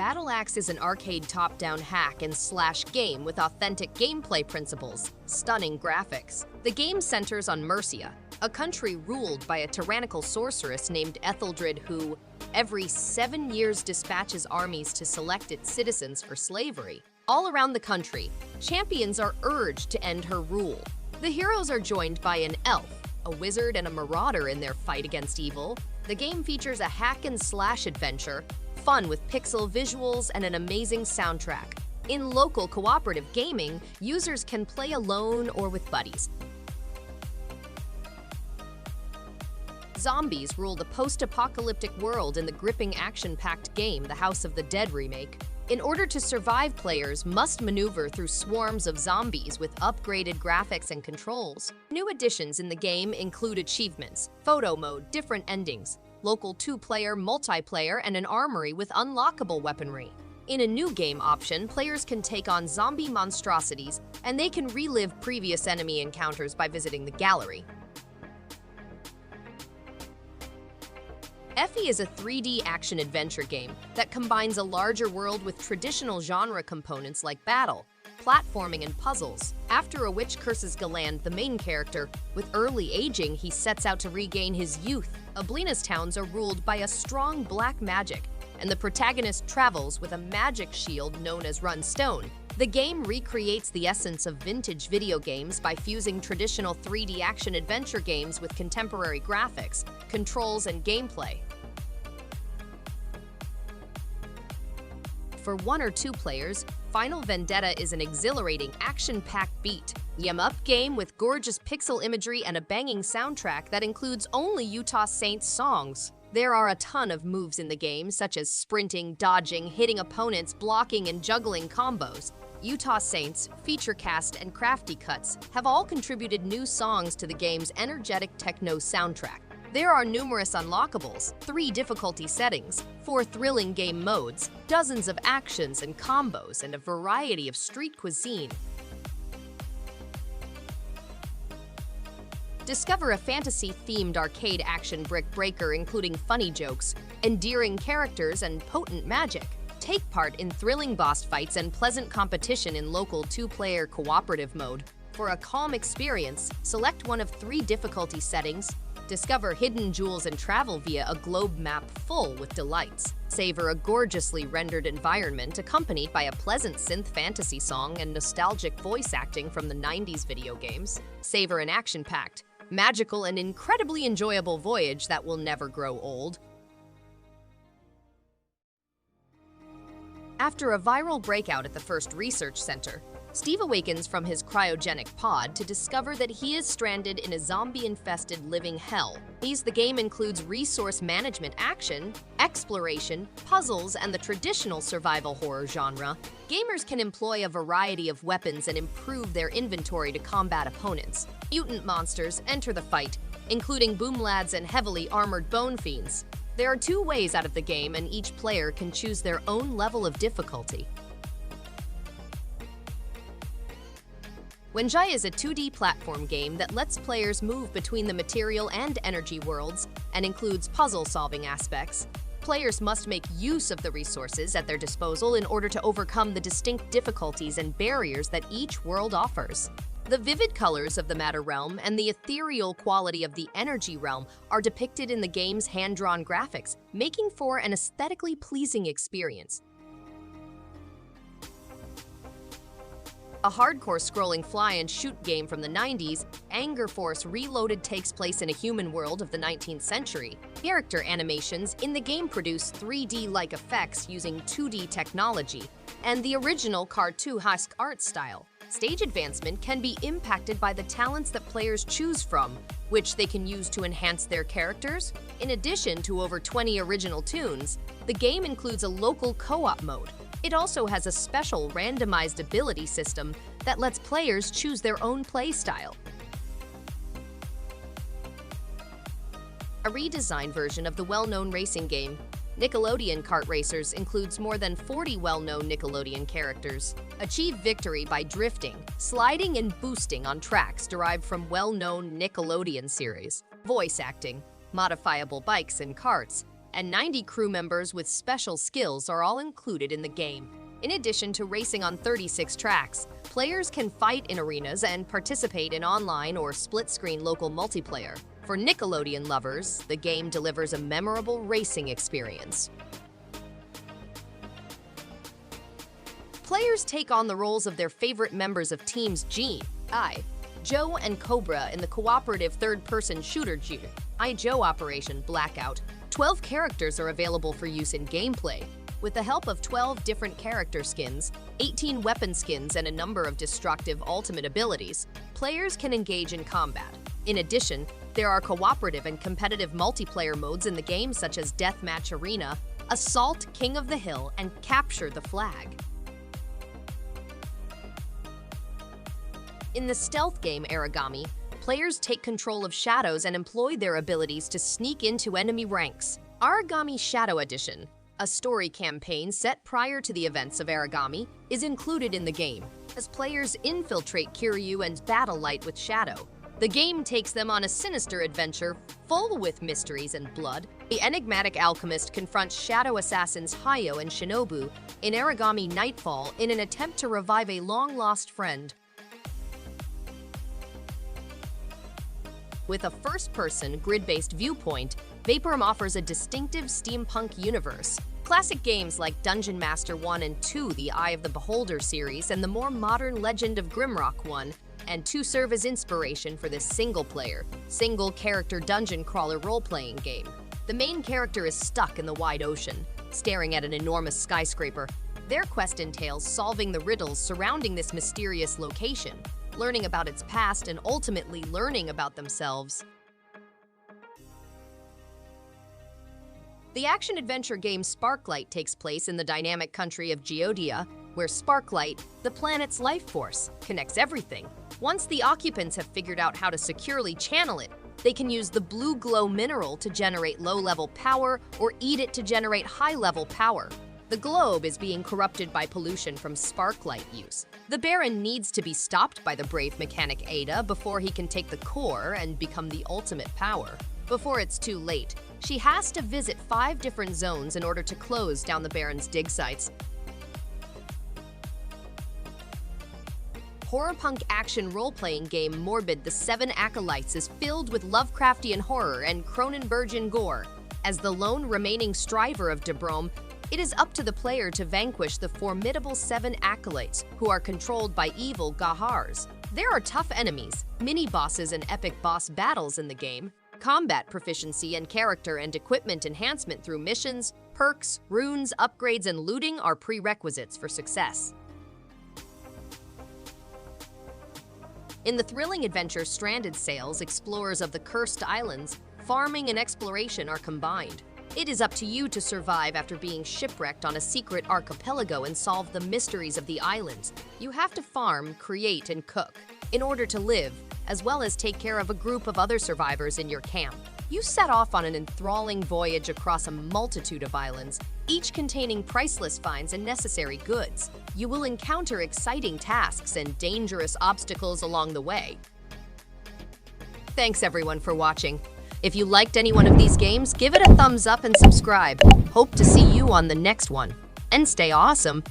Battle Axe is an arcade top-down hack and slash game with authentic gameplay principles, stunning graphics. The game centers on Mercia, a country ruled by a tyrannical sorceress named Ethelred who, every 7 years, dispatches armies to select its citizens for slavery. All around the country, champions are urged to end her rule. The heroes are joined by an elf, a wizard, and a marauder in their fight against evil. The game features a hack and slash adventure, fun with pixel visuals and an amazing soundtrack. In local cooperative gaming, users can play alone or with buddies. Zombies rule the post-apocalyptic world in the gripping action-packed game The House of the Dead remake. In order to survive, players must maneuver through swarms of zombies with upgraded graphics and controls. New additions in the game include achievements, photo mode, different endings, local 2-player multiplayer, and an armory with unlockable weaponry. In a new game option, players can take on zombie monstrosities, and they can relive previous enemy encounters by visiting the gallery. Effie is a 3D action-adventure game that combines a larger world with traditional genre components like battle, platforming, and puzzles. After a witch curses Galand, the main character, with early aging, he sets out to regain his youth. Ablina's towns are ruled by a strong black magic, and the protagonist travels with a magic shield known as Runstone. The game recreates the essence of vintage video games by fusing traditional 3D action-adventure games with contemporary graphics, controls, and gameplay. For 1 or 2 players, Final Vendetta is an exhilarating, action-packed beat-em-up game with gorgeous pixel imagery and a banging soundtrack that includes only Utah Saints songs. There are a ton of moves in the game, such as sprinting, dodging, hitting opponents, blocking, and juggling combos. Utah Saints, Feature Cast, and Crafty Cuts have all contributed new songs to the game's energetic techno soundtrack. There are numerous unlockables, 3 difficulty settings, 4 thrilling game modes, dozens of actions and combos, and a variety of street cuisine. Discover a fantasy-themed arcade action brick breaker including funny jokes, endearing characters, and potent magic. Take part in thrilling boss fights and pleasant competition in local 2-player cooperative mode. For a calm experience, select one of 3 difficulty settings. Discover hidden jewels and travel via a globe map full with delights. Savor a gorgeously rendered environment accompanied by a pleasant synth fantasy song and nostalgic voice acting from the 90s video games. Savor an action-packed, magical, and incredibly enjoyable voyage that will never grow old. After a viral breakout at the first research center, Steve awakens from his cryogenic pod to discover that he is stranded in a zombie-infested living hell. The game includes resource management action, exploration, puzzles, and the traditional survival horror genre. Gamers can employ a variety of weapons and improve their inventory to combat opponents. Mutant monsters enter the fight, including boomlads and heavily armored bone fiends. There are 2 ways out of the game, and each player can choose their own level of difficulty. Wenjia is a 2D platform game that lets players move between the material and energy worlds and includes puzzle-solving aspects. Players must make use of the resources at their disposal in order to overcome the distinct difficulties and barriers that each world offers. The vivid colors of the matter realm and the ethereal quality of the energy realm are depicted in the game's hand-drawn graphics, making for an aesthetically pleasing experience. A hardcore scrolling fly-and-shoot game from the 90s, AngerForce Reloaded takes place in a human world of the 19th century. Character animations in the game produce 3D-like effects using 2D technology and the original cartoon-esque art style. Stage advancement can be impacted by the talents that players choose from, which they can use to enhance their characters. In addition to over 20 original tunes, the game includes a local co-op mode. It also has a special randomized ability system that lets players choose their own play style. A redesigned version of the well-known racing game, Nickelodeon Kart Racers, includes more than 40 well-known Nickelodeon characters. Achieve victory by drifting, sliding, and boosting on tracks derived from well-known Nickelodeon series. Voice acting, modifiable bikes and karts, and 90 crew members with special skills are all included in the game. In addition to racing on 36 tracks, players can fight in arenas and participate in online or split-screen local multiplayer. For Nickelodeon lovers, the game delivers a memorable racing experience. Players take on the roles of their favorite members of teams G, I, Joe, and Cobra in the cooperative third-person shooter G.I. Joe Operation Blackout. 12 characters are available for use in gameplay. With the help of 12 different character skins, 18 weapon skins, and a number of destructive ultimate abilities, players can engage in combat. In addition, there are cooperative and competitive multiplayer modes in the game such as Deathmatch Arena, Assault King of the Hill, and Capture the Flag. In the stealth game Aragami, players take control of shadows and employ their abilities to sneak into enemy ranks. Aragami Shadow Edition, a story campaign set prior to the events of Aragami, is included in the game, as players infiltrate Kiryu and battle Light with Shadow. The game takes them on a sinister adventure full with mysteries and blood. The enigmatic alchemist confronts shadow assassins Hayo and Shinobu in Aragami Nightfall in an attempt to revive a long-lost friend. With a first-person, grid-based viewpoint, Vaporum offers a distinctive steampunk universe. Classic games like Dungeon Master 1 and 2, the Eye of the Beholder series, and the more modern Legend of Grimrock 1 and 2 serve as inspiration for this single-player, single-character dungeon crawler role-playing game. The main character is stuck in the wide ocean, staring at an enormous skyscraper. Their quest entails solving the riddles surrounding this mysterious location, learning about its past, and ultimately learning about themselves. The action-adventure game Sparklite takes place in the dynamic country of Geodia, where Sparklite, the planet's life force, connects everything. Once the occupants have figured out how to securely channel it, they can use the blue glow mineral to generate low-level power or eat it to generate high-level power. The globe is being corrupted by pollution from Sparklite use. The Baron needs to be stopped by the brave mechanic Ada before he can take the core and become the ultimate power. Before it's too late, she has to visit 5 different zones in order to close down the Baron's dig sites. Horror-punk action role-playing game Morbid: The 7 Acolytes is filled with Lovecraftian horror and Cronenbergian gore. As the lone remaining striver of De Brome, it is up to the player to vanquish the formidable 7 Acolytes, who are controlled by evil Gahars. There are tough enemies, mini-bosses, and epic boss battles in the game. Combat proficiency and character and equipment enhancement through missions, perks, runes, upgrades, and looting are prerequisites for success. In the thrilling adventure Stranded Sails, explorers of the Cursed Islands, farming and exploration are combined. It is up to you to survive after being shipwrecked on a secret archipelago and solve the mysteries of the islands. You have to farm, create, and cook in order to live, as well as take care of a group of other survivors in your camp. You set off on an enthralling voyage across a multitude of islands, each containing priceless finds and necessary goods. You will encounter exciting tasks and dangerous obstacles along the way. Thanks everyone for watching. If you liked any one of these games, give it a thumbs up and subscribe. Hope to see you on the next one. And stay awesome!